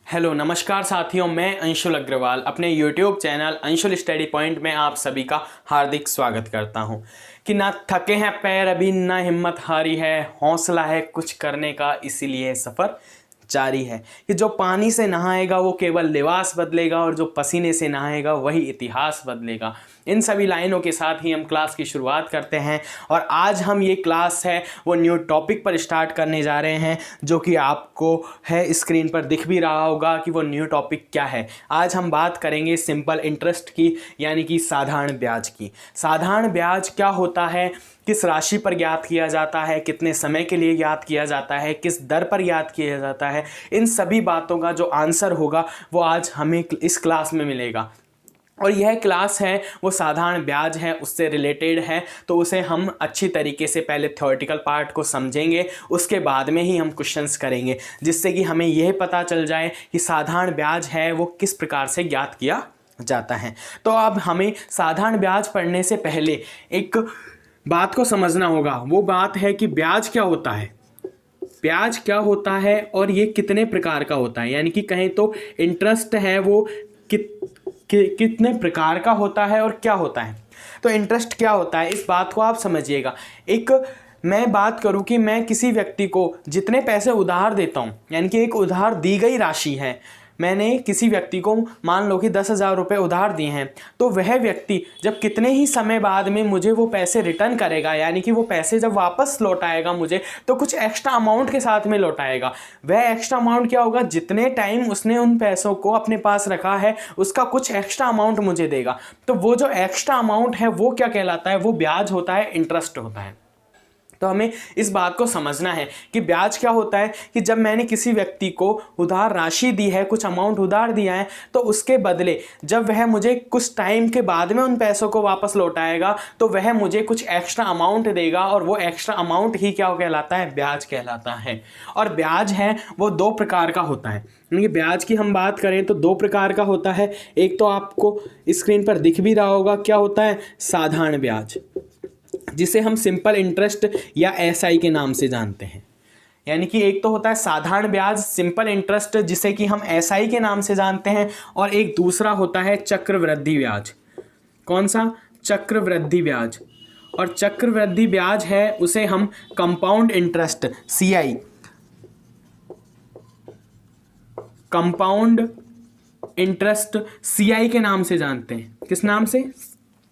Hello नमस्कार साथियों, मैं अंशुल अग्रवाल अपने YouTube channel Anshul study point में आप सभी का हार्दिक स्वागत करता हूं। कि ना थके हैं पैर अभी, ना हिम्मत हारी है, हौसला है कुछ करने का, इसीलिए सफ़र जारी है। कि जो पानी से नहाएगा वो केवल लिबास बदलेगा और जो पसीने से नहाएगा वही इतिहास बदलेगा। इन सभी लाइनों के साथ ही हम क्लास की शुरुआत करते हैं और आज हम ये क्लास है वो न्यू टॉपिक पर स्टार्ट करने जा रहे हैं, जो कि आपको है स्क्रीन पर दिख भी रहा होगा कि वो न्यू टॉपिक क्या है। आज हम बात करेंगे सिंपल इंटरेस्ट की, यानी कि साधारण ब्याज की। साधारण ब्याज क्या होता है, किस राशि पर ज्ञात किया जाता है, कितने समय के लिए ज्ञात किया जाता है, किस दर पर ज्ञात किया जाता है, इन सभी बातों का जो आंसर होगा वो आज हमें इस क्लास में मिलेगा। और यह क्लास है वो साधारण ब्याज है, उससे रिलेटेड है, तो उसे हम अच्छी तरीके से पहले थ्योरेटिकल पार्ट को समझेंगे, उसके बाद में ही हम क्वेश्चंस करेंगे, जिससे कि हमें यह पता चल जाए कि साधारण ब्याज है वो किस प्रकार से ज्ञात किया जाता है। तो अब हमें साधारण ब्याज पढ़ने से पहले एक बात को समझना होगा। वो बात है कि ब्याज क्या होता है, ब्याज क्या होता है और ये कितने प्रकार का होता है। यानी कि कहें तो इंटरेस्ट है वो कितने प्रकार का होता है और क्या होता है। तो इंटरेस्ट क्या होता है, इस बात को आप समझिएगा। एक मैं बात करूं कि मैं किसी व्यक्ति को जितने पैसे उधार देता हूं, यानी कि एक उधार दी गई राशि है, मैंने किसी व्यक्ति को मान लो कि 10,000 रुपये उधार दिए हैं, तो वह व्यक्ति जब कितने ही समय बाद में मुझे वो पैसे रिटर्न करेगा, यानी कि वो पैसे जब वापस लौटाएगा मुझे, तो कुछ एक्स्ट्रा अमाउंट के साथ में लौटाएगा। वह एक्स्ट्रा अमाउंट क्या होगा, जितने टाइम उसने उन पैसों को अपने पास रखा है उसका कुछ एक्स्ट्रा अमाउंट मुझे देगा। तो वो जो एक्स्ट्रा अमाउंट है वो क्या कहलाता है, वो ब्याज होता है, इंटरेस्ट होता है। तो हमें इस बात को समझना है कि ब्याज क्या होता है। कि जब मैंने किसी व्यक्ति को उधार राशि दी है, कुछ अमाउंट उधार दिया है, तो उसके बदले जब वह मुझे कुछ टाइम के बाद में उन पैसों को वापस लौटाएगा तो वह मुझे कुछ एक्स्ट्रा अमाउंट देगा, और वो एक्स्ट्रा अमाउंट ही क्या कहलाता है, ब्याज कहलाता है। और ब्याज है वो दो प्रकार का होता है। यानी ब्याज की हम बात करें तो दो प्रकार का होता है। एक तो आपको स्क्रीन पर दिख भी रहा होगा, क्या होता है, साधारण ब्याज, जिसे हम सिंपल इंटरेस्ट या एसआई के नाम से जानते हैं। यानी कि एक तो होता है साधारण ब्याज, सिंपल इंटरेस्ट, जिसे कि हम एसआई के नाम से जानते हैं, और एक दूसरा होता है चक्रवृद्धि ब्याज। कौन सा, चक्रवृद्धि ब्याज। और चक्रवृद्धि ब्याज है उसे हम compound interest CI, compound interest CI के नाम से जानते हैं। किस नाम से,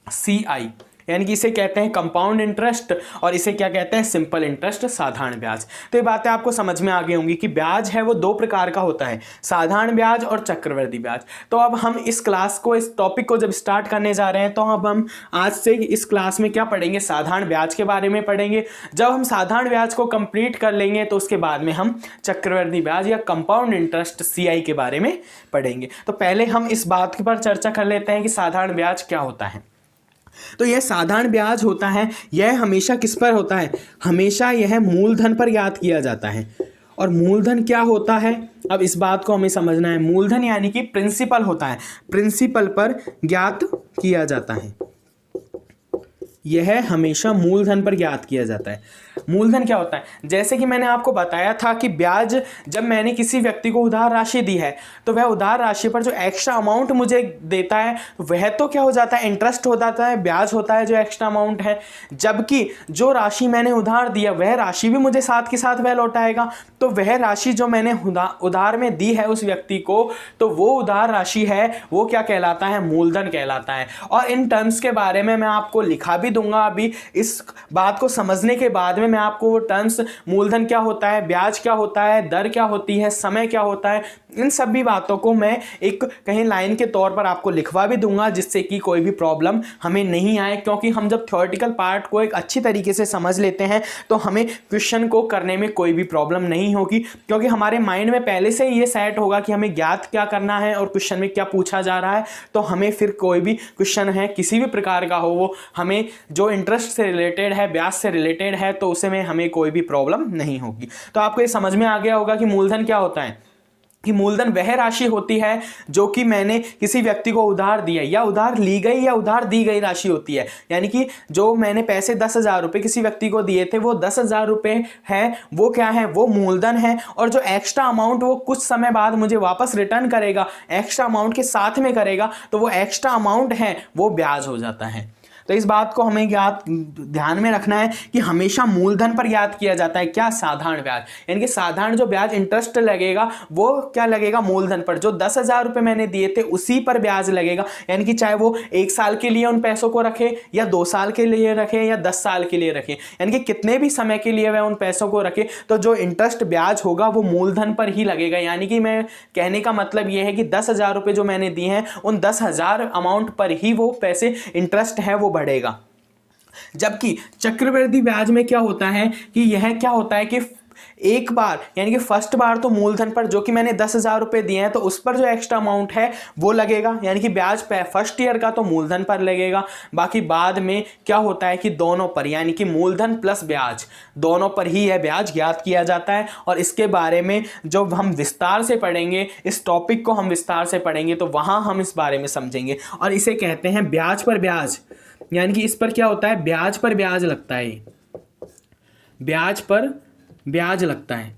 सीआई। यानी कि इसे कहते हैं कंपाउंड इंटरेस्ट और इसे क्या कहते हैं, सिंपल इंटरेस्ट, साधारण ब्याज। तो ये बातें आपको समझ में आ गई होंगी कि ब्याज है वो दो प्रकार का होता है, साधारण ब्याज और चक्रवृद्धि ब्याज। तो अब हम इस क्लास को, इस टॉपिक को जब स्टार्ट करने जा रहे हैं, तो अब हम आज से इस क्लास में क्या पढ़ेंगे, साधारण ब्याज के बारे में पढ़ेंगे। जब हम साधारण ब्याज को कंप्लीट कर लेंगे तो उसके बाद में हम चक्रवृद्धि ब्याज या कंपाउंड इंटरेस्ट सीआई के बारे में पढ़ेंगे। तो पहले हम इस बात पर चर्चा कर लेते हैं कि साधारण ब्याज क्या होता है। तो यह साधारण ब्याज होता है, यह हमेशा किस पर होता है, हमेशा यह मूलधन पर ज्ञात किया जाता है। और मूलधन क्या होता है, अब इस बात को हमें समझना है। मूलधन यानी कि प्रिंसिपल होता है, प्रिंसिपल पर ज्ञात किया जाता है, यह हमेशा मूलधन पर ज्ञात किया जाता है। मूलधन क्या होता है, जैसे कि मैंने आपको बताया था कि ब्याज, जब मैंने किसी व्यक्ति को उधार राशि दी है तो वह उधार राशि पर जो एक्स्ट्रा अमाउंट मुझे देता है वह तो क्या हो जाता है, इंटरेस्ट हो जाता है, ब्याज होता है जो एक्स्ट्रा अमाउंट है। जबकि जो राशि मैंने उधार दिया वह राशि भी मुझे साथ के साथ वह लौटाएगा। तो वह राशि जो मैंने उधार में दी है उस व्यक्ति को, तो वो उधार राशि है वो क्या कहलाता है, मूलधन कहलाता है। और इन टर्म्स के बारे में मैं आपको लिखा भी दूंगा। अभी इस बात को समझने के बाद में मैं आपको वो टर्म्स, मूलधन क्या होता है, ब्याज क्या होता है, दर क्या होती है, समय क्या होता है, इन सभी बातों को मैं एक कहीं लाइन के तौर पर आपको लिखवा भी दूंगा, जिससे कि कोई भी प्रॉब्लम हमें नहीं आए। क्योंकि हम जब थ्योरेटिकल पार्ट को एक अच्छी तरीके से समझ लेते हैं तो हमें क्वेश्चन को करने में कोई भी प्रॉब्लम नहीं होगी, क्योंकि हमारे माइंड में पहले से ही ये सेट होगा कि हमें ज्ञात क्या करना है और क्वेश्चन में क्या पूछा जा रहा है। तो हमें फिर कोई भी क्वेश्चन है किसी भी प्रकार का हो, वो हमें जो इंटरेस्ट से रिलेटेड है, ब्याज से रिलेटेड है, तो उसे में हमें कोई भी प्रॉब्लम नहीं होगी। तो आपको ये समझ में आ गया होगा कि मूलधन क्या होता है। कि मूलधन वह राशि होती है जो कि मैंने किसी व्यक्ति को उधार दिया या उधार ली गई या उधार दी गई राशि होती है। यानी कि जो मैंने पैसे 10,000 रुपये किसी व्यक्ति को दिए थे, वो 10,000 रुपये है, वो क्या है, वो मूलधन है। और जो एक्स्ट्रा अमाउंट वो कुछ समय बाद मुझे वापस रिटर्न करेगा, एक्स्ट्रा अमाउंट के साथ में करेगा, तो वो एक्स्ट्रा अमाउंट है वो ब्याज हो जाता है। तो इस बात को हमें ध्यान में रखना है कि हमेशा मूलधन पर याद किया जाता है क्या, साधारण ब्याज। यानी कि साधारण जो ब्याज इंटरेस्ट लगेगा वो क्या लगेगा, मूलधन पर। जो 10,000 रुपये मैंने दिए थे उसी पर ब्याज लगेगा। यानी कि चाहे वो 1 साल के लिए उन पैसों को रखे या 2 साल के लिए रखे या 10 साल के लिए रखे, यानी कि कितने भी समय के लिए वह उन पैसों को रखे, तो जो इंटरेस्ट ब्याज होगा वो मूलधन पर ही लगेगा। यानी कि मैं कहने का मतलब यह है कि 10,000 रुपये जो मैंने दिए हैं उन 10,000 अमाउंट पर ही वो पैसे इंटरेस्ट है वो बढ़ेगा। जबकि चक्रवृद्धि ब्याज में क्या होता है कि यह क्या होता है कि एक बार यानी कि फर्स्ट बार तो मूलधन पर जो कि मैंने 10,000 रुपये दिए हैं तो उस पर जो एक्स्ट्रा अमाउंट है वो लगेगा, यानी कि ब्याज फर्स्ट ईयर का तो मूलधन पर लगेगा। बाकी बाद में क्या होता है कि दोनों पर यानी कि मूलधन प्लस ब्याज दोनों पर ही यह ब्याज ज्ञात किया जाता है। और इसके बारे में जो हम विस्तार से पढ़ेंगे, इस टॉपिक को हम विस्तार से पढ़ेंगे तो वहाँ हम इस बारे में समझेंगे। और इसे कहते हैं ब्याज पर ब्याज, यानी कि इस पर क्या होता है, ब्याज पर ब्याज लगता है, ब्याज पर ब्याज लगता है।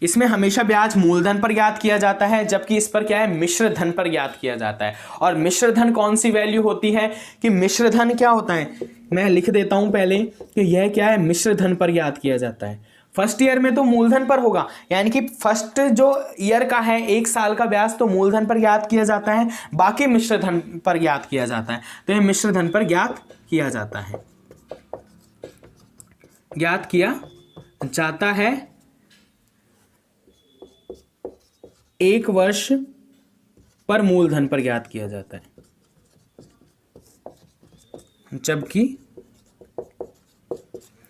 इसमें हमेशा ब्याज मूलधन पर ज्ञात किया जाता है, जबकि इस पर क्या है, मिश्र धन पर ज्ञात किया जाता है। और मिश्र धन कौन सी वैल्यू होती है कि मिश्र धन क्या होता है, मैं लिख देता हूं पहले कि यह क्या है, मिश्र धन पर ज्ञात किया जाता है। फर्स्ट ईयर में तो मूलधन पर होगा, यानी कि फर्स्ट जो ईयर का है 1 साल का ब्याज तो मूलधन पर ज्ञात किया जाता है, बाकी मिश्र धन पर ज्ञात किया जाता है। तो यह मिश्र धन पर ज्ञात किया जाता है, ज्ञात किया जाता है 1 वर्ष पर मूलधन पर ज्ञात किया जाता है। जबकि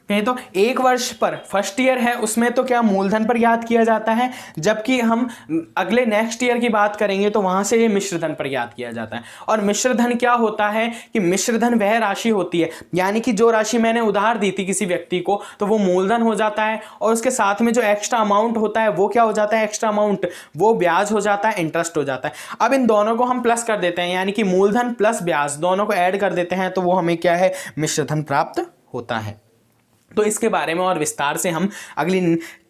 तो 1 वर्ष पर फर्स्ट ईयर है उसमें तो क्या मूलधन पर ज्ञात किया जाता है, जबकि हम अगले नेक्स्ट ईयर की बात करेंगे तो वहां से ये मिश्रधन पर ज्ञात किया जाता है। और मिश्रधन क्या होता है कि मिश्रधन वह राशि होती है, यानी कि जो राशि मैंने उधार दी थी किसी व्यक्ति को तो वो मूलधन हो जाता है, और उसके साथ में जो एक्स्ट्रा अमाउंट होता है वो क्या हो जाता है, एक्स्ट्रा अमाउंट वो ब्याज हो जाता है, इंटरेस्ट हो जाता है। अब इन दोनों को हम प्लस कर देते हैं, यानी कि मूलधन प्लस ब्याज दोनों को ऐड कर देते हैं, तो वो हमें क्या है, मिश्रधन प्राप्त होता है। तो इसके बारे में और विस्तार से हम अगली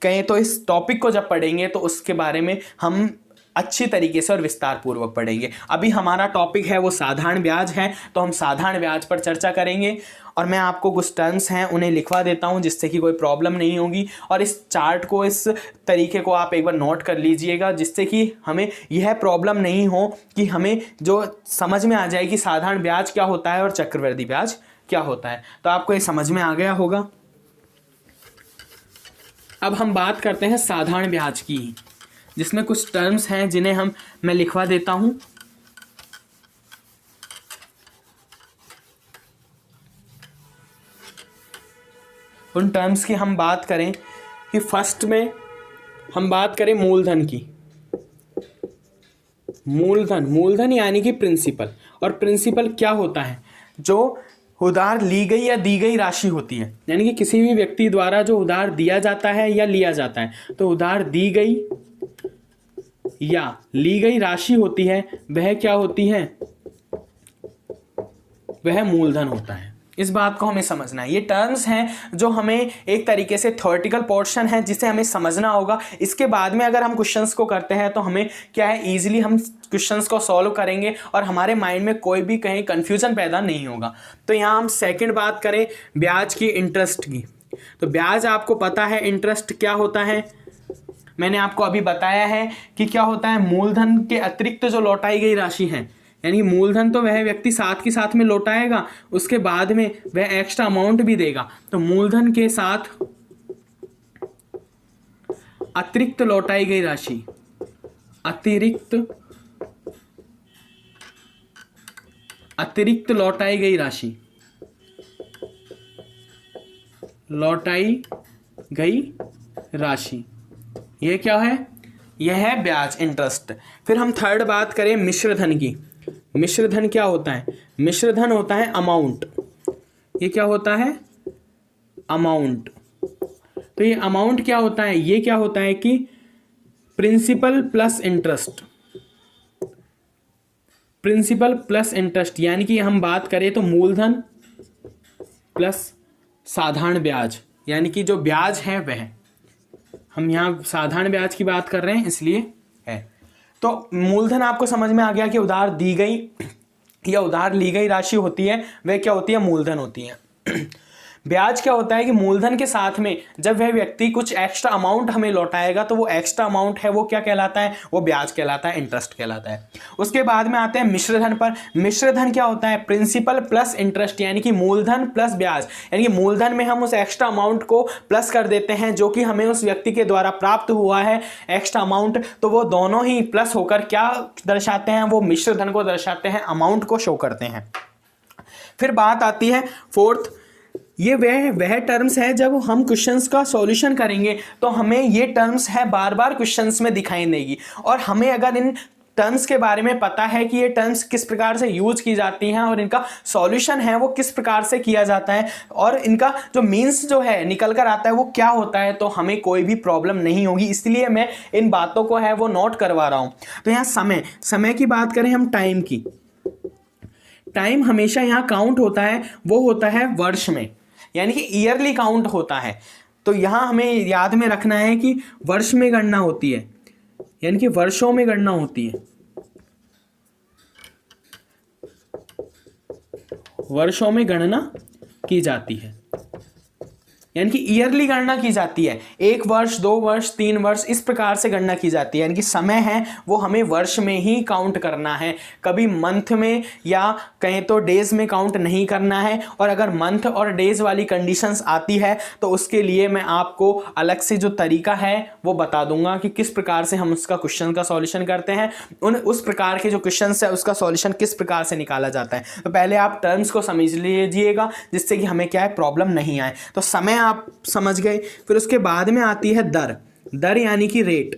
कहें तो इस टॉपिक को जब पढ़ेंगे तो उसके बारे में हम अच्छी तरीके से और विस्तार पूर्वक पढ़ेंगे। अभी हमारा टॉपिक है वो साधारण ब्याज है, तो हम साधारण ब्याज पर चर्चा करेंगे। और मैं आपको कुछ टर्म्स हैं उन्हें लिखवा देता हूं जिससे कि कोई प्रॉब्लम नहीं होगी। और इस चार्ट को, इस तरीके को आप एक बार नोट कर लीजिएगा, जिससे कि हमें यह प्रॉब्लम नहीं हो कि हमें जो समझ में आ जाए कि साधारण ब्याज क्या होता है और चक्रवृद्धि ब्याज क्या होता है। तो आपको ये समझ में आ गया होगा। अब हम बात करते हैं साधारण ब्याज की, जिसमें कुछ टर्म्स हैं जिन्हें मैं लिखवा देता हूं। उन टर्म्स की हम बात करें कि फर्स्ट में हम बात करें मूलधन की। मूलधन यानी कि प्रिंसिपल। और प्रिंसिपल क्या होता है, जो उधार ली गई या दी गई राशि होती है, यानी कि किसी भी व्यक्ति द्वारा जो उधार दिया जाता है या लिया जाता है, तो उधार दी गई या ली गई राशि होती है, वह क्या होती है, वह मूलधन होता है। इस बात को हमें समझना है। ये टर्म्स हैं जो हमें एक तरीके से थ्योरेटिकल पोर्शन है जिसे हमें समझना होगा। इसके बाद में अगर हम क्वेश्चंस को करते हैं तो हमें क्या है, इजीली हम क्वेश्चंस को सॉल्व करेंगे और हमारे माइंड में कोई भी कहीं कंफ्यूजन पैदा नहीं होगा। तो यहाँ हम सेकंड बात करें ब्याज की, इंटरेस्ट की। तो ब्याज आपको पता है इंटरेस्ट क्या होता है, मैंने आपको अभी बताया है कि क्या होता है, मूलधन के अतिरिक्त जो लौटाई गई राशि है, यानी मूलधन तो वह व्यक्ति साथ के साथ में लौटाएगा, उसके बाद में वह एक्स्ट्रा अमाउंट भी देगा। तो मूलधन के साथ अतिरिक्त लौटाई गई राशि, अतिरिक्त लौटाई गई राशि, लौटाई गई राशि, यह क्या है, यह है ब्याज, इंटरेस्ट। फिर हम थर्ड बात करें मिश्रधन की। मिश्रधन क्या होता है, मिश्रधन होता है अमाउंट। ये क्या होता है, अमाउंट। तो ये अमाउंट क्या होता है, ये क्या होता है कि principal plus interest, principal plus interest, यानी कि हम बात करें तो मूलधन प्लस साधारण ब्याज, यानी कि जो ब्याज है वह, हम यहाँ साधारण ब्याज की बात कर रहे हैं इसलिए है। तो मूलधन आपको समझ में आ गया कि उधार दी गई या उधार ली गई राशि होती है वह क्या होती है, मूलधन होती है। ब्याज क्या होता है कि मूलधन के साथ में जब वह व्यक्ति कुछ एक्स्ट्रा अमाउंट हमें लौटाएगा तो वो एक्स्ट्रा अमाउंट है वो क्या कहलाता है, वो ब्याज कहलाता है, इंटरेस्ट कहलाता है। उसके बाद में आते हैं मिश्रधन पर। मिश्रधन क्या होता है, प्रिंसिपल प्लस इंटरेस्ट, यानी कि मूलधन प्लस ब्याज, यानी कि मूलधन में हम उस एक्स्ट्रा अमाउंट को प्लस कर देते हैं जो कि हमें उस व्यक्ति के द्वारा प्राप्त हुआ है एक्स्ट्रा अमाउंट, तो वो दोनों ही प्लस होकर क्या दर्शाते हैं, वो मिश्रधन को दर्शाते हैं, अमाउंट को शो करते हैं। फिर बात आती है फोर्थ, ये वह टर्म्स है जब हम क्वेश्चंस का सॉल्यूशन करेंगे तो हमें ये टर्म्स है बार बार क्वेश्चंस में दिखाई देगी, और हमें अगर इन टर्म्स के बारे में पता है कि ये टर्म्स किस प्रकार से यूज की जाती हैं और इनका सॉल्यूशन है वो किस प्रकार से किया जाता है और इनका जो मीन्स जो है निकल कर आता है वो क्या होता है, तो हमें कोई भी प्रॉब्लम नहीं होगी। इसलिए मैं इन बातों को है वो नोट करवा रहा हूं। तो यहाँ समय की बात करें हम, टाइम की, टाइम हमेशा यहाँ काउंट होता है, वो होता है वर्ष में, यानी कि ईयरली काउंट होता है। तो यहाँ हमें याद में रखना है कि वर्ष में गणना होती है, यानी कि वर्षों में गणना होती है, वर्षों में गणना की जाती है, यानी कि ईयरली गणना की जाती है। 1 वर्ष 2 वर्ष 3 वर्ष इस प्रकार से गणना की जाती है, यानी कि समय है वो हमें वर्ष में ही काउंट करना है, कभी मंथ में या कहें तो डेज में काउंट नहीं करना है। और अगर मंथ और डेज वाली कंडीशंस आती है तो उसके लिए मैं आपको अलग से जो तरीका है वो बता दूंगा कि किस प्रकार से हम उसका क्वेश्चन का सॉल्यूशन करते हैं, उस प्रकार के जो क्वेश्चन है उसका सॉल्यूशन किस प्रकार से निकाला जाता है। तो पहले आप टर्म्स को समझ लीजिएगा जिससे कि हमें क्या है प्रॉब्लम नहीं आए। तो समय आप समझ गए। फिर उसके बाद में आती है दर यानी कि रेट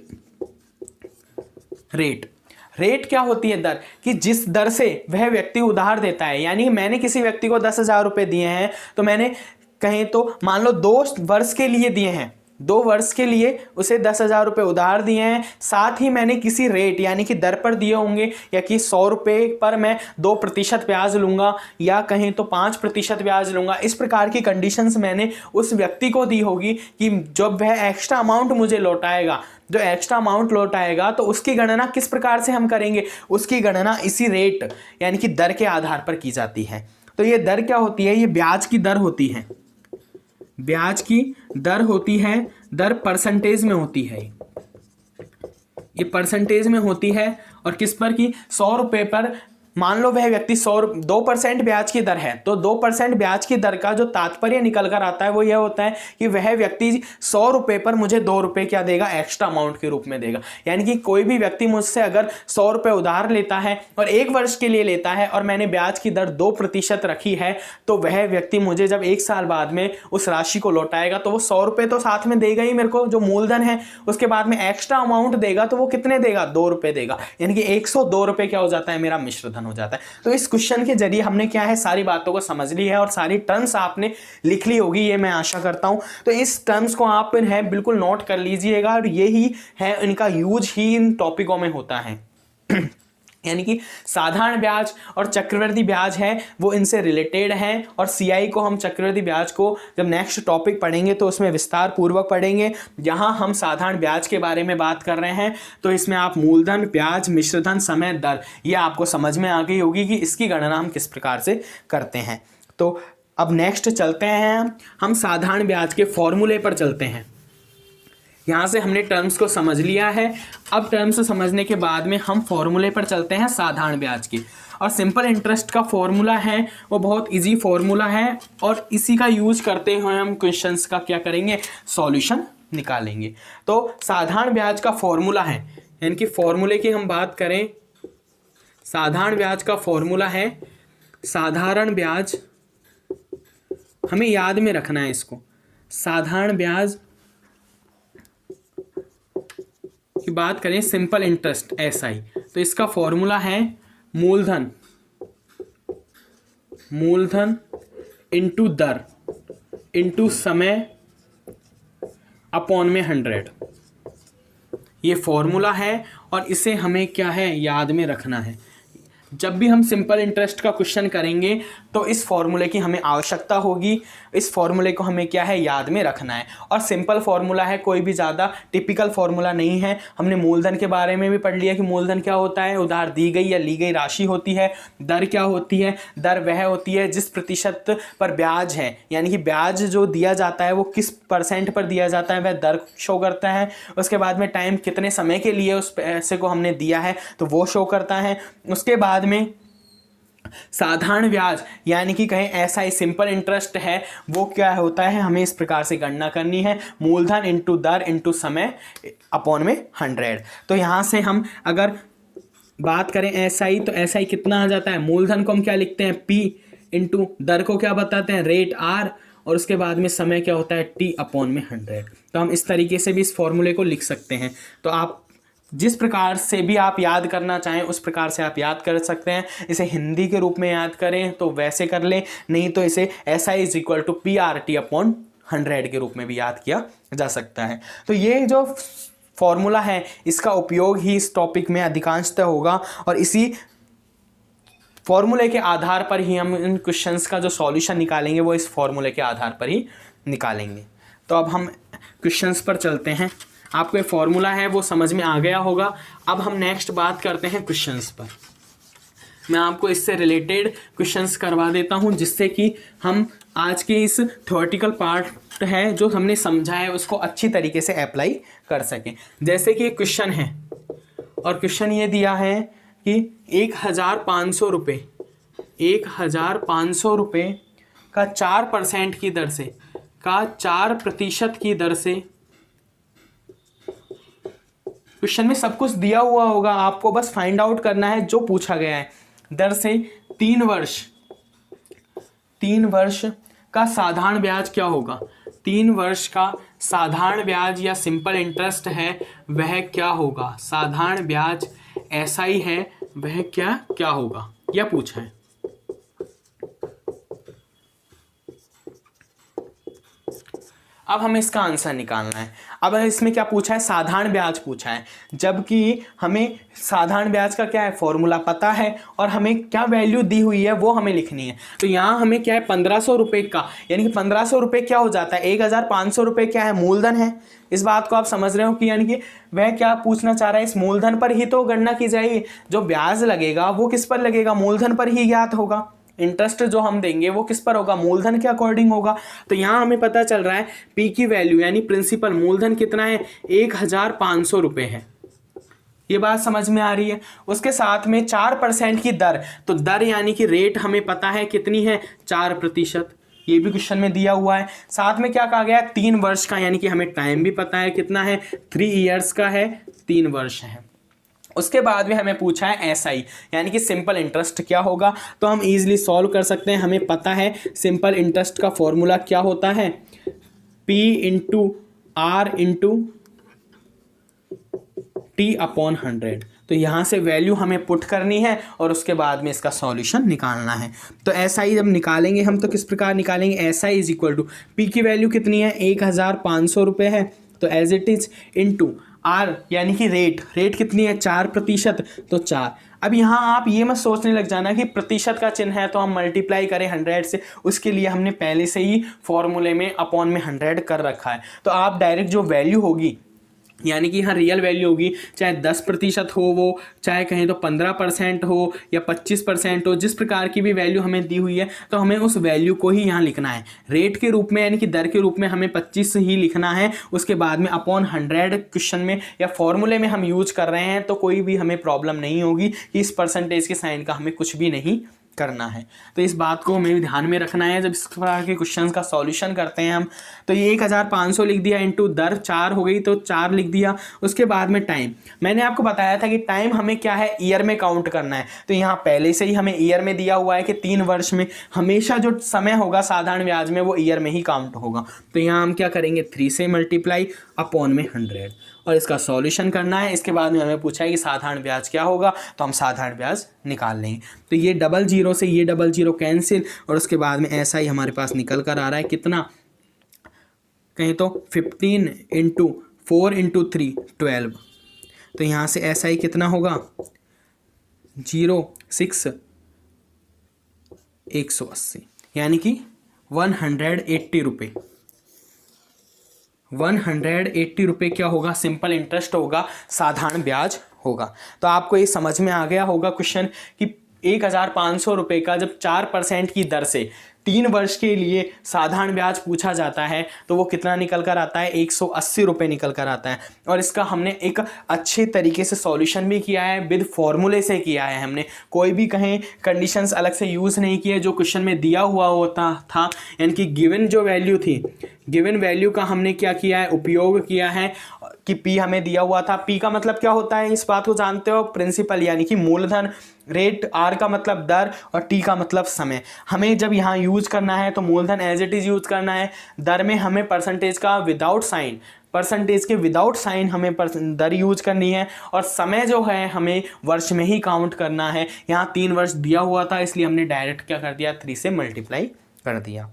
क्या होती है, दर कि जिस दर से वह व्यक्ति उधार देता है, यानी मैंने किसी व्यक्ति को 10,000 रुपए दिए हैं तो मैंने कहें तो मान लो 2 वर्ष के लिए दिए हैं, 2 वर्ष के लिए उसे 10,000 रुपये उधार दिए हैं, साथ ही मैंने किसी रेट यानी कि दर पर दिए होंगे, या कि 100 रुपये पर मैं 2% ब्याज लूँगा या कहें तो 5% ब्याज लूँगा। इस प्रकार की कंडीशंस मैंने उस व्यक्ति को दी होगी कि जब वह एक्स्ट्रा अमाउंट मुझे लौटाएगा, जो एक्स्ट्रा अमाउंट लौटाएगा तो उसकी गणना किस प्रकार से हम करेंगे, उसकी गणना इसी रेट यानी कि दर के आधार पर की जाती है। तो ये दर क्या होती है, ये ब्याज की दर होती है, ब्याज की दर होती है, दर परसेंटेज में होती है, ये परसेंटेज में होती है। और किस पर की, 100 रुपये पर मान लो वह व्यक्ति 2% ब्याज की दर है, तो 2% ब्याज की दर का जो तात्पर्य निकल कर आता है वो यह होता है कि वह व्यक्ति 100 रुपये पर मुझे 2 रुपये क्या देगा, एक्स्ट्रा अमाउंट के रूप में देगा। यानी कि कोई भी व्यक्ति मुझसे अगर 100 रुपये उधार लेता है और 1 वर्ष के लिए लेता है और मैंने ब्याज की दर 2% रखी है, तो वह व्यक्ति मुझे जब 1 साल बाद में उस राशि को लौटाएगा तो वो 100 रुपये तो साथ में देगा ही मेरे को, जो मूलधन है, उसके बाद में एक्स्ट्रा अमाउंट देगा तो वो कितने देगा, 2 रुपये देगा। यानी कि 102 रुपये क्या हो जाता है, मेरा मिश्रधन हो जाता है। तो इस क्वेश्चन के जरिए हमने क्या है सारी बातों को समझ ली है और सारी टर्म्स आपने लिख ली होगी, ये मैं आशा करता हूं। तो इस टर्म्स को आप है बिल्कुल नोट कर लीजिएगा और यही है इनका यूज ही इन टॉपिकों में होता है। यानी कि साधारण ब्याज और चक्रवृद्धि ब्याज है वो इनसे रिलेटेड हैं, और सीआई को हम चक्रवृद्धि ब्याज को जब नेक्स्ट टॉपिक पढ़ेंगे तो उसमें विस्तार पूर्वक पढ़ेंगे। यहाँ हम साधारण ब्याज के बारे में बात कर रहे हैं, तो इसमें आप मूलधन, ब्याज, मिश्रधन, समय, दर, ये आपको समझ में आ गई होगी कि इसकी गणना हम किस प्रकार से करते हैं। तो अब नेक्स्ट चलते हैं, हम साधारण ब्याज के फॉर्मूले पर चलते हैं। यहाँ से हमने टर्म्स को समझ लिया है, अब टर्म्स समझने के बाद में हम फॉर्मूले पर चलते हैं साधारण ब्याज की। और सिंपल इंटरेस्ट का फॉर्मूला है वो बहुत इजी फॉर्मूला है, और इसी का यूज करते हुए हम क्वेश्चंस का क्या करेंगे, सॉल्यूशन निकालेंगे। तो साधारण ब्याज का फॉर्मूला है, यानी कि फॉर्मूले की हम बात करें, साधारण ब्याज का फॉर्मूला है, साधारण ब्याज हमें याद में रखना है इसको, साधारण ब्याज की बात करें, सिंपल इंटरेस्ट SI, तो इसका फॉर्मूला है मूलधन इनटू दर इनटू समय अपॉन में 100। ये फॉर्मूला है और इसे हमें क्या है, याद में रखना है। जब भी हम सिंपल इंटरेस्ट का क्वेश्चन करेंगे तो इस फॉर्मूले की हमें आवश्यकता होगी, इस फॉर्मूले को हमें क्या है, याद में रखना है। और सिंपल फॉर्मूला है, कोई भी ज़्यादा टिपिकल फॉर्मूला नहीं है। हमने मूलधन के बारे में भी पढ़ लिया कि मूलधन क्या होता है, उधार दी गई या ली गई राशि होती है। दर क्या होती है, दर वह होती है जिस प्रतिशत पर ब्याज है, यानी कि ब्याज जो दिया जाता है वो किस % पर दिया जाता है, वह दर शो करता है। उसके बाद में टाइम, कितने समय के लिए उस पैसे को हमने दिया है तो वो शो करता है। उसके बाद में साधारण ब्याज, यानी कि कहें ऐसा ही सिंपल इंटरेस्ट है, वो क्या होता है, हमें इस प्रकार से गणना करनी है, मूलधन इंटू दर इंटू समय अपॉन में 100। तो यहाँ से हम अगर बात करें SI, तो SI कितना आ जाता है, मूलधन को हम क्या लिखते हैं P इंटू दर को क्या बताते हैं, रेट R, और उसके बाद में समय क्या होता है T अपॉन में 100। तो हम इस तरीके से भी इस फॉर्मूले को लिख सकते हैं। तो आप जिस प्रकार से भी आप याद करना चाहें उस प्रकार से आप याद कर सकते हैं। इसे हिंदी के रूप में याद करें तो वैसे कर लें, नहीं तो इसे SI = PRT अपॉन 100 के रूप में भी याद किया जा सकता है। तो ये जो फॉर्मूला है इसका उपयोग ही इस टॉपिक में अधिकांशतः होगा और इसी फॉर्मूले के आधार पर ही हम इन क्वेश्चंस का जो सॉल्यूशन निकालेंगे वो इस फॉर्मूले के आधार पर ही निकालेंगे। तो अब हम क्वेश्चंस पर चलते हैं। आपको ये फॉर्मूला है वो समझ में आ गया होगा। अब हम नेक्स्ट बात करते हैं क्वेश्चंस पर। मैं आपको इससे रिलेटेड क्वेश्चंस करवा देता हूं जिससे कि हम आज के इस थ्योरेटिकल पार्ट है जो हमने समझा है उसको अच्छी तरीके से अप्लाई कर सकें। जैसे कि एक क्वेश्चन है और क्वेश्चन ये दिया है कि 1500 रुपये, 1500 रुपये का 4% की दर से, का 4% की दर से, क्वेश्चन में सब कुछ दिया हुआ होगा, आपको बस फाइंड आउट करना है जो पूछा गया है। दर से 3 वर्ष का साधारण ब्याज क्या होगा, 3 वर्ष का साधारण ब्याज या सिंपल इंटरेस्ट है वह क्या होगा, साधारण ब्याज SI है वह क्या होगा, यह पूछा है। अब हमें इसका आंसर निकालना है। अब इसमें क्या पूछा है, साधारण ब्याज पूछा है, जबकि हमें साधारण ब्याज का क्या है, फॉर्मूला पता है और हमें क्या वैल्यू दी हुई है वो हमें लिखनी है। तो यहाँ हमें क्या है, 1500 रुपये का, यानी कि 1500 रुपये क्या हो जाता है, 1500 रुपये क्या है, मूलधन है। इस बात को आप समझ रहे हो कि यानी कि वह क्या पूछना चाह रहा है, इस मूलधन पर ही तो गणना की जाएगी। जो ब्याज लगेगा वो किस पर लगेगा, मूलधन पर ही ज्ञात होगा। इंटरेस्ट जो हम देंगे वो किस पर होगा, मूलधन के अकॉर्डिंग होगा। तो यहाँ हमें पता चल रहा है P की वैल्यू यानी प्रिंसिपल मूलधन कितना है, 1500 रुपये है। ये बात समझ में आ रही है। उसके साथ में 4% की दर, तो दर यानी कि रेट हमें पता है कितनी है, 4%, ये भी क्वेश्चन में दिया हुआ है। साथ में क्या कहा गया है, 3 वर्ष का, यानी कि हमें टाइम भी पता है कितना है, 3 ईयर्स का है, 3 वर्ष है। उसके बाद में हमें पूछा है SI यानी कि सिंपल इंटरेस्ट क्या होगा। तो हम इजीली सॉल्व कर सकते हैं। हमें पता है सिंपल इंटरेस्ट का फॉर्मूला क्या होता है, P × R × T अपॉन 100। तो यहाँ से वैल्यू हमें पुट करनी है और उसके बाद में इसका सॉल्यूशन निकालना है। तो SI जब निकालेंगे हम तो किस प्रकार निकालेंगे, SI = P की वैल्यू कितनी है, 1500 रुपये है, तो as it is into R यानी कि रेट कितनी है, 4%, तो 4। अब यहाँ आप ये मत सोचने लग जाना कि प्रतिशत का चिन्ह है तो हम मल्टीप्लाई करें 100 से, उसके लिए हमने पहले से ही फॉर्मूले में अपॉन में 100 कर रखा है। तो आप डायरेक्ट जो वैल्यू होगी यानी कि यहाँ रियल वैल्यू होगी, चाहे 10% हो वो, चाहे कहें तो 15% हो या 25% हो, जिस प्रकार की भी वैल्यू हमें दी हुई है तो हमें उस वैल्यू को ही यहाँ लिखना है। रेट के रूप में यानी कि दर के रूप में हमें 25 ही लिखना है। उसके बाद में अपॉन 100 क्वेश्चन में या फॉर्मूले में हम यूज कर रहे हैं तो कोई भी हमें प्रॉब्लम नहीं होगी कि इस परसेंटेज के साइन का हमें कुछ भी नहीं करना है। तो इस बात को हमें ध्यान में रखना है जब इस प्रकार के क्वेश्चंस का सॉल्यूशन करते हैं हम। तो ये 1500 लिख दिया इंटू दर 4 हो गई तो 4 लिख दिया। उसके बाद में टाइम, मैंने आपको बताया था कि टाइम हमें क्या है, ईयर में काउंट करना है। तो यहाँ पहले से ही हमें ईयर में दिया हुआ है कि 3 वर्ष में हमेशा जो समय होगा साधारण ब्याज में वो ईयर में ही काउंट होगा। तो यहाँ हम क्या करेंगे, 3 से मल्टीप्लाई अपॉन में 100 और इसका सॉल्यूशन करना है। इसके बाद में हमें पूछा है कि साधारण ब्याज क्या होगा, तो हम साधारण ब्याज निकाल लेंगे। तो ये 00 से ये 00 कैंसिल और उसके बाद में SI हमारे पास निकल कर आ रहा है कितना, कहीं तो 15 इंटू 4 इंटू 3 12। तो यहाँ से SI कितना होगा 0.6 180, यानी कि 180 रुपये। 180 रुपये क्या होगा, सिंपल इंटरेस्ट होगा, साधारण ब्याज होगा। तो आपको ये समझ में आ गया होगा क्वेश्चन कि 1500 रुपये का जब 4% की दर से 3 वर्ष के लिए साधारण ब्याज पूछा जाता है तो वो कितना निकल कर आता है, 180 रुपये निकल कर आता है। और इसका हमने एक अच्छे तरीके से सॉल्यूशन भी किया है, विद फॉर्मूले से किया है हमने, कोई भी कहीं कंडीशंस अलग से यूज़ नहीं किए, जो क्वेश्चन में दिया हुआ होता था, यानी कि गिवन जो वैल्यू थी, गिवन वैल्यू का हमने क्या किया है, उपयोग किया है कि P हमें दिया हुआ था। P का मतलब क्या होता है, इस बात को जानते हो, प्रिंसिपल यानी कि मूलधन, रेट, R का मतलब दर और T का मतलब समय। हमें जब यहाँ यूज करना है तो मूलधन एज इट इज़ यूज करना है, दर में हमें परसेंटेज का विदाउट साइन, परसेंटेज के विदाउट साइन हमें दर यूज करनी है, और समय जो है हमें वर्ष में ही काउंट करना है। यहाँ 3 वर्ष दिया हुआ था, इसलिए हमने डायरेक्ट क्या कर दिया, 3 से मल्टीप्लाई कर दिया।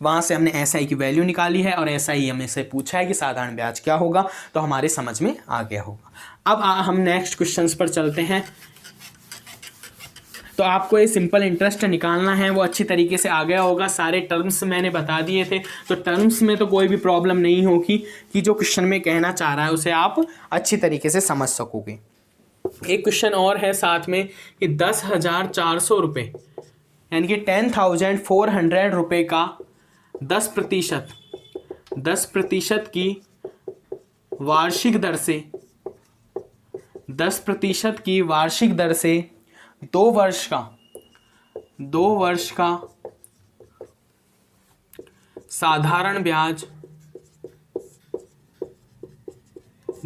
वहाँ से हमने SI की वैल्यू निकाली है और SI हमें से पूछा है कि साधारण ब्याज क्या होगा, तो हमारे समझ में आ गया होगा। अब हम नेक्स्ट क्वेश्चंस पर चलते हैं। तो आपको ये सिंपल इंटरेस्ट निकालना है, वो अच्छी तरीके से आ गया होगा, सारे टर्म्स मैंने बता दिए थे, तो टर्म्स में तो कोई भी प्रॉब्लम नहीं होगी कि जो क्वेश्चन में कहना चाह रहा है उसे आप अच्छी तरीके से समझ सकोगे। एक क्वेश्चन और है साथ में कि 10,400 रुपये यानी कि 10,400 रुपये का 10% की वार्षिक दर से 10% की वार्षिक दर से 2 वर्ष का साधारण ब्याज,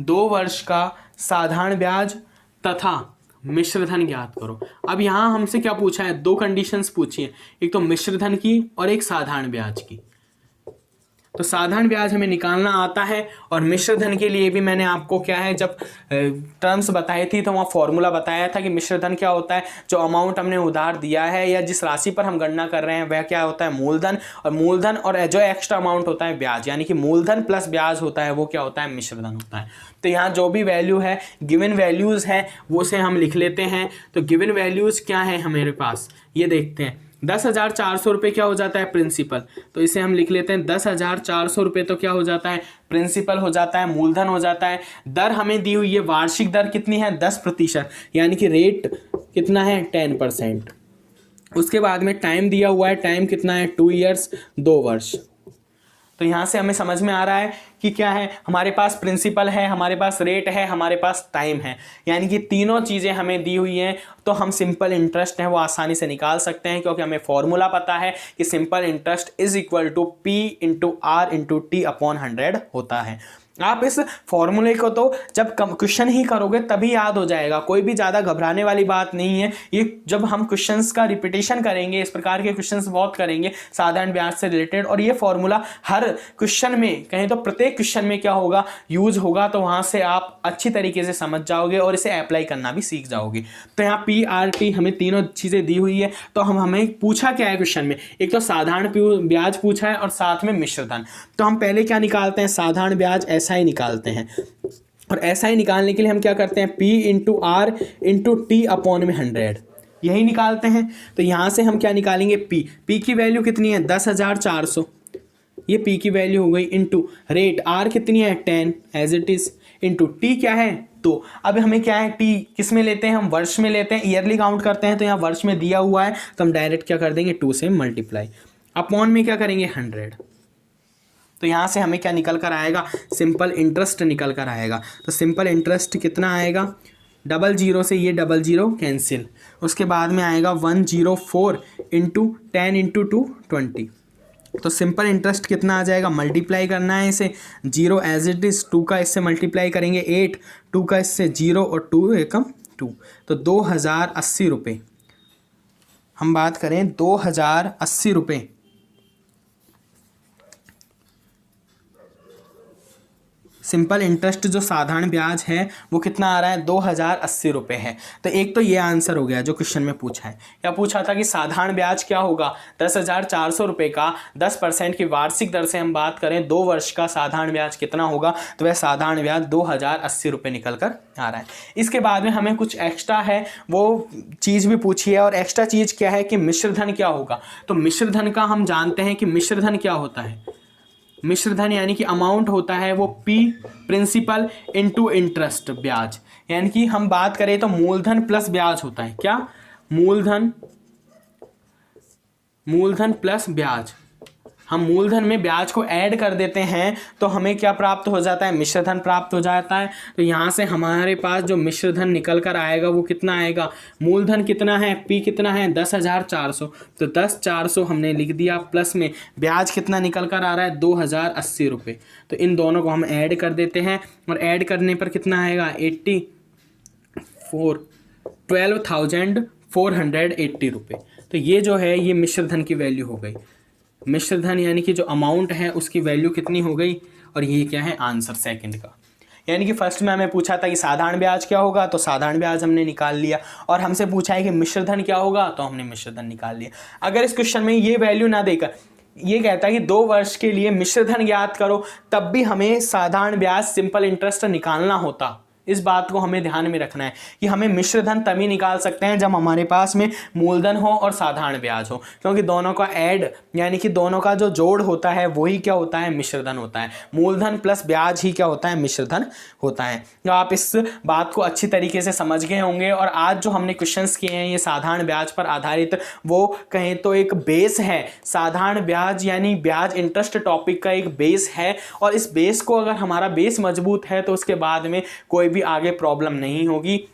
2 वर्ष का साधारण ब्याज तथा मिश्रधन ज्ञात करो। अब यहाँ हमसे क्या पूछा है, 2 कंडीशंस पूछी है, एक तो मिश्रधन की और एक साधारण ब्याज की। तो साधारण ब्याज हमें निकालना आता है, और मिश्रधन के लिए भी मैंने आपको क्या है, जब टर्म्स बताई थी तो वहाँ फॉर्मूला बताया था कि मिश्रधन क्या होता है, जो अमाउंट हमने उधार दिया है या जिस राशि पर हम गणना कर रहे हैं वह क्या होता है, मूलधन, और मूलधन और जो एक्स्ट्रा अमाउंट होता है ब्याज, यानी कि मूलधन प्लस ब्याज होता है, वो क्या होता है, मिश्रधन होता है। तो यहाँ जो भी वैल्यू है, गिवन वैल्यूज़ है, वो से हम लिख लेते हैं। तो गिवन वैल्यूज़ क्या है हमारे पास, ये देखते हैं। 10,400 रुपये क्या हो जाता है, प्रिंसिपल, तो इसे हम लिख लेते हैं 10,400 रुपये तो क्या हो जाता है, प्रिंसिपल हो जाता है, मूलधन हो जाता है। दर हमें दी हुई है, वार्षिक दर कितनी है, 10%, यानी कि रेट कितना है, 10%। उसके बाद में टाइम दिया हुआ है, टाइम कितना है, 2 ईयर्स, 2 वर्ष। तो यहाँ से हमें समझ में आ रहा है कि क्या है, हमारे पास प्रिंसिपल है, हमारे पास रेट है, हमारे पास टाइम है, यानी कि तीनों चीज़ें हमें दी हुई हैं। तो हम सिंपल इंटरेस्ट है वो आसानी से निकाल सकते हैं, क्योंकि हमें फॉर्मूला पता है कि simple interest is equal to P into R into T/100 होता है। आप इस फॉर्मूले को तो जब क्वेश्चन ही करोगे तभी याद हो जाएगा, कोई भी ज़्यादा घबराने वाली बात नहीं है। ये जब हम क्वेश्चंस का रिपीटेशन करेंगे, इस प्रकार के क्वेश्चंस बहुत करेंगे साधारण ब्याज से रिलेटेड, और ये फॉर्मूला हर क्वेश्चन में, कहें तो प्रत्येक क्वेश्चन में क्या होगा, यूज होगा, तो वहाँ से आप अच्छी तरीके से समझ जाओगे और इसे अप्लाई करना भी सीख जाओगे। तो यहाँ PRT हमें तीनों चीज़ें दी हुई है। तो हमें पूछा क्या है क्वेश्चन में, एक तो साधारण ब्याज पूछा है और साथ में मिश्रधन। तो हम पहले क्या निकालते हैं, साधारण ब्याज SI निकालते हैं, और SI निकालने के लिए हम क्या करते हैं, P into R into T/100 यही निकालते हैं। तो यहाँ से हम क्या निकालेंगे, P की वैल्यू कितनी है, 10,400, ये P की वैल्यू हो गई, इंटू रेट R कितनी है, 10 as it is, into T क्या है, तो अब हमें क्या है, T किस में लेते हैं, हम वर्ष में लेते हैं, ईयरली काउंट करते हैं, तो यहाँ वर्ष में दिया हुआ है तो हम डायरेक्ट क्या कर देंगे, 2 से मल्टीप्लाई, अपॉन में क्या करेंगे, 100। तो यहाँ से हमें क्या निकल कर आएगा, सिंपल इंटरेस्ट निकल कर आएगा। तो सिंपल इंटरेस्ट कितना आएगा, 00 से ये 00 कैंसिल, उसके बाद में आएगा 104 इंटू 10 इंटू 2 20। तो सिंपल इंटरेस्ट कितना आ जाएगा, मल्टीप्लाई करना है इसे, 0 एज इट इज़, 2 का इससे मल्टीप्लाई करेंगे 8, 2 का इससे 0 और 2 एकम 2, तो 2080 रुपये। हम बात करें 2080 रुपये सिंपल इंटरेस्ट जो साधारण ब्याज है वो कितना आ रहा है, 2080 रुपये है। तो एक तो ये आंसर हो गया जो क्वेश्चन में पूछा है। क्या पूछा था कि साधारण ब्याज क्या होगा, 10,400 रुपये का 10% की वार्षिक दर से हम बात करें 2 वर्ष का साधारण ब्याज कितना होगा, तो वह साधारण ब्याज 2080 रुपये निकल कर आ रहा है। इसके बाद में हमें कुछ एक्स्ट्रा है वो चीज़ भी पूछी है, और एक्स्ट्रा चीज़ क्या है कि मिश्र धन क्या होगा। तो मिश्र धन का हम जानते हैं कि मिश्र धन क्या होता है, मिश्र धन यानी कि अमाउंट होता है वो P प्रिंसिपल इनटू इंटरेस्ट ब्याज, यानी कि हम बात करें तो मूलधन प्लस ब्याज होता है। क्या, मूलधन प्लस ब्याज। हम मूलधन में ब्याज को ऐड कर देते हैं तो हमें क्या प्राप्त हो जाता है, मिश्र धन प्राप्त हो जाता है। तो यहाँ से हमारे पास जो मिश्र धन निकल कर आएगा वो कितना आएगा, मूलधन कितना है, P कितना है 10,400, तो 10,400 हमने लिख दिया, प्लस में ब्याज कितना निकल कर आ रहा है 2080 रुपये। तो इन दोनों को हम ऐड कर देते हैं, और ऐड करने पर कितना आएगा 12,480 रुपये। तो ये जो है ये मिश्र धन की वैल्यू हो गई। मिश्र धन यानी कि जो अमाउंट है उसकी वैल्यू कितनी हो गई, और ये क्या है आंसर सेकंड का। यानी कि फर्स्ट में हमें पूछा था कि साधारण ब्याज क्या होगा, तो साधारण ब्याज हमने निकाल लिया, और हमसे पूछा है कि मिश्र धन क्या होगा, तो हमने मिश्र धन निकाल लिया। अगर इस क्वेश्चन में ये वैल्यू ना देकर ये कहता है कि 2 वर्ष के लिए मिश्र धन ज्ञात करो, तब भी हमें साधारण ब्याज सिंपल इंटरेस्ट निकालना होता। इस बात को हमें ध्यान में रखना है कि हमें मिश्र धन तभी निकाल सकते हैं जब हमारे पास में मूलधन हो और साधारण ब्याज हो, क्योंकि दोनों का ऐड यानी कि दोनों का जो जोड़ होता है वही क्या होता है, मिश्र धन होता है। मूलधन प्लस ब्याज ही क्या होता है, मिश्र धन होता है। तो आप इस बात को अच्छी तरीके से समझ गए होंगे। और आज जो हमने क्वेश्चंस किए हैं ये साधारण ब्याज पर आधारित, वो कहें तो एक बेस है। साधारण ब्याज यानी ब्याज इंटरेस्ट टॉपिक का एक बेस है, और इस बेस को अगर हमारा बेस मजबूत है तो उसके बाद में कोई भी आगे प्रॉब्लम नहीं होगी।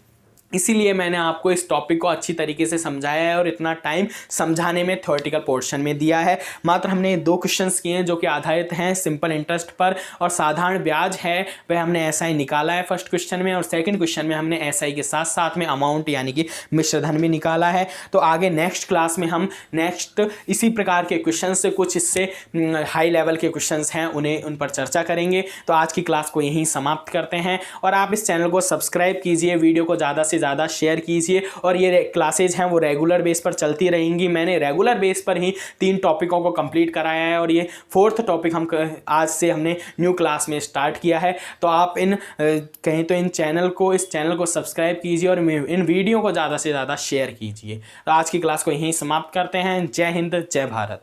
इसीलिए मैंने आपको इस टॉपिक को अच्छी तरीके से समझाया है, और इतना टाइम समझाने में थ्योरेटिकल पोर्शन में दिया है। मात्र हमने 2 क्वेश्चंस किए हैं जो कि आधारित हैं सिंपल इंटरेस्ट पर, और साधारण ब्याज है वह हमने एसआई निकाला है फर्स्ट क्वेश्चन में, और सेकंड क्वेश्चन में हमने एसआई के साथ साथ में अमाउंट यानी कि मिश्र धन भी निकाला है। तो आगे नेक्स्ट क्लास में हम नेक्स्ट इसी प्रकार के क्वेश्चन से कुछ इससे हाई लेवल के क्वेश्चन हैं उन पर चर्चा करेंगे। तो आज की क्लास को यहीं समाप्त करते हैं, और आप इस चैनल को सब्सक्राइब कीजिए, वीडियो को ज़्यादा से ज़्यादा शेयर कीजिए, और ये क्लासेज हैं वो रेगुलर बेस पर चलती रहेंगी। मैंने रेगुलर बेस पर ही 3 टॉपिकों को कंप्लीट कराया है, और ये 4th टॉपिक हम आज से हमने न्यू क्लास में स्टार्ट किया है। तो आप कहीं तो इस चैनल को सब्सक्राइब कीजिए, और इन वीडियो को ज़्यादा से ज़्यादा शेयर कीजिए। तो आज की क्लास को यहीं समाप्त करते हैं। जय हिंद, जय भारत।